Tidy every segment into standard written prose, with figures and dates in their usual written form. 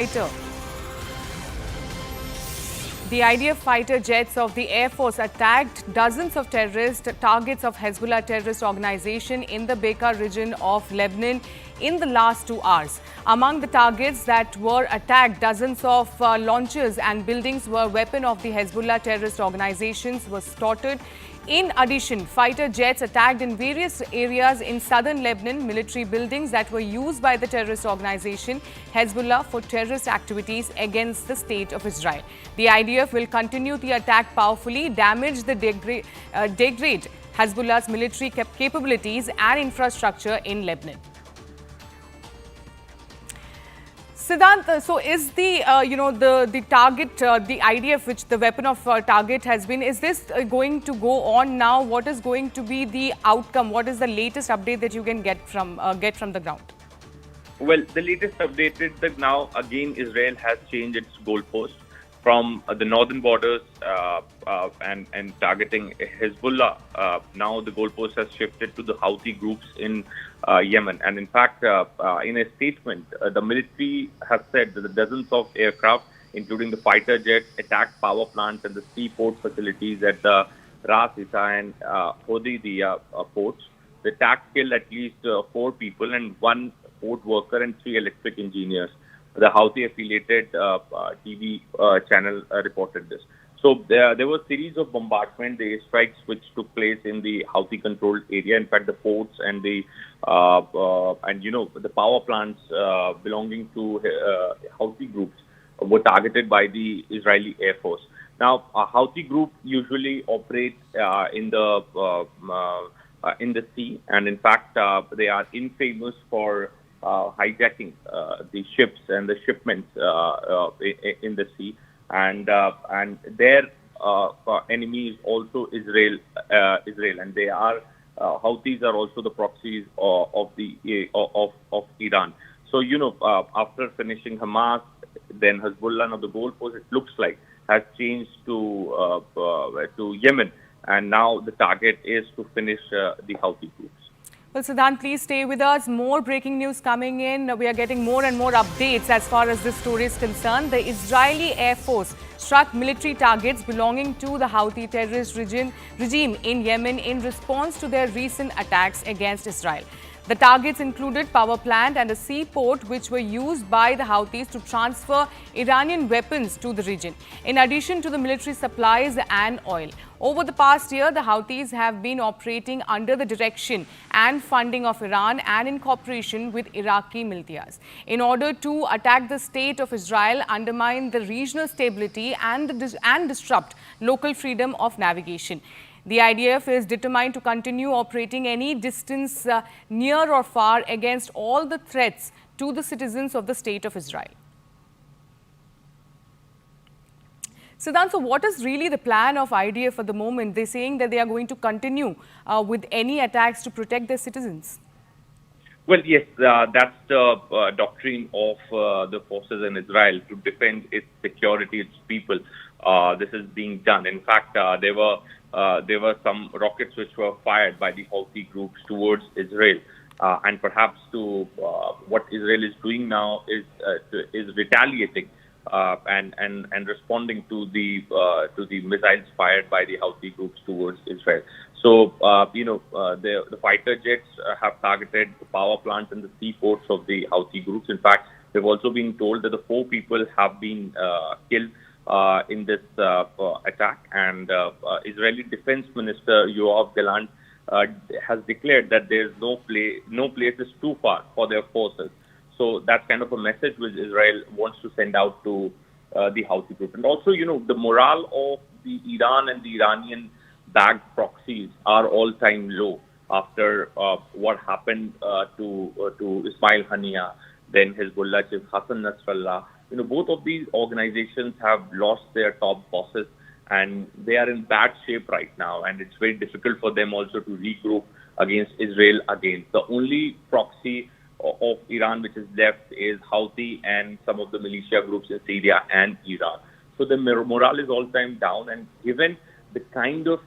Fighter. The IDF fighter jets of the Air Force attacked dozens of terrorist targets of Hezbollah terrorist organization in the Bekaa region of Lebanon in the last 2 hours. Among the targets that were attacked, dozens of launchers and buildings were weapons of the Hezbollah terrorist organizations were spotted. In addition, fighter jets attacked in various areas in southern Lebanon, military buildings that were used by the terrorist organization Hezbollah for terrorist activities against the state of Israel. The IDF will continue the attack powerfully, damage the degrade Hezbollah's military capabilities and infrastructure in Lebanon. Siddhant, so is the the target, the IDF, which the weapon of target has been, is this going to go on now? What is going to be the outcome? What is the latest update that you can get from the ground? Well, the latest update is that now again Israel has changed its goalpost from the northern borders and targeting Hezbollah. Now the goalpost has shifted to the Houthi groups in Yemen. And in fact, in a statement, the military has said that the dozens of aircraft, including the fighter jets, attacked power plants and the seaport facilities at the Ras Issa and Houthi ports. The attack killed at least 4 people and 1 port worker and 3 electric engineers. The Houthi-affiliated TV channel reported this. So there were a series of bombardment, the airstrikes which took place in the Houthi-controlled area. In fact, the ports and the the power plants belonging to Houthi groups were targeted by the Israeli Air Force. Now, a Houthi group usually operate in the sea, and in fact, they are infamous for hijacking the ships and the shipments in the sea, and their enemy is also Israel, and they are Houthis are also the proxies of Iran. So after finishing Hamas, then Hezbollah, now the goalpost, it looks like, has changed to Yemen, and now the target is to finish the Houthi groups. Well, Siddhant, please stay with us. More breaking news coming in. We are getting more and more updates as far as this story is concerned. The Israeli Air Force struck military targets belonging to the Houthi terrorist regime in Yemen in response to their recent attacks against Israel. The targets included power plant and a seaport which were used by the Houthis to transfer Iranian weapons to the region, in addition to the military supplies and oil. Over the past year, the Houthis have been operating under the direction and funding of Iran and in cooperation with Iraqi militias in order to attack the state of Israel, undermine the regional stability and disrupt local freedom of navigation. The IDF is determined to continue operating any distance near or far against all the threats to the citizens of the state of Israel. Siddhant, so what is really the plan of IDF at the moment? They're saying that they are going to continue with any attacks to protect their citizens. Well, yes, that's the doctrine of the forces in Israel, to defend its security, its people. This is being done. In fact, there were some rockets which were fired by the Houthi groups towards Israel, and perhaps to what Israel is doing now is retaliating and responding to the missiles fired by the Houthi groups towards Israel. So the fighter jets have targeted the power plants and the seaports of the Houthi groups. In fact, they've also been told that the 4 people have been killed in this attack, and Israeli Defense Minister Yoav Gallant has declared that there is no place is too far for their forces. So that's kind of a message which Israel wants to send out to the Houthi group. And also, the morale of the Iran and the Iranian-backed proxies are all-time low after what happened to Ismail Haniyeh, then Hezbollah chief Hassan Nasrallah. Both of these organizations have lost their top bosses, and they are in bad shape right now. And it's very difficult for them also to regroup against Israel again. The only proxy of Iran which is left is Houthi and some of the militia groups in Syria and Iran. So the morale is all time down, and given the kind of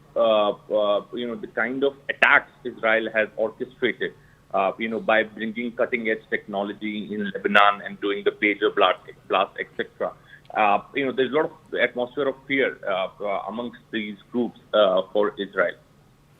attacks Israel has orchestrated by bringing cutting-edge technology in Lebanon and doing the pager blast, etc. There's a lot of atmosphere of fear amongst these groups for Israel.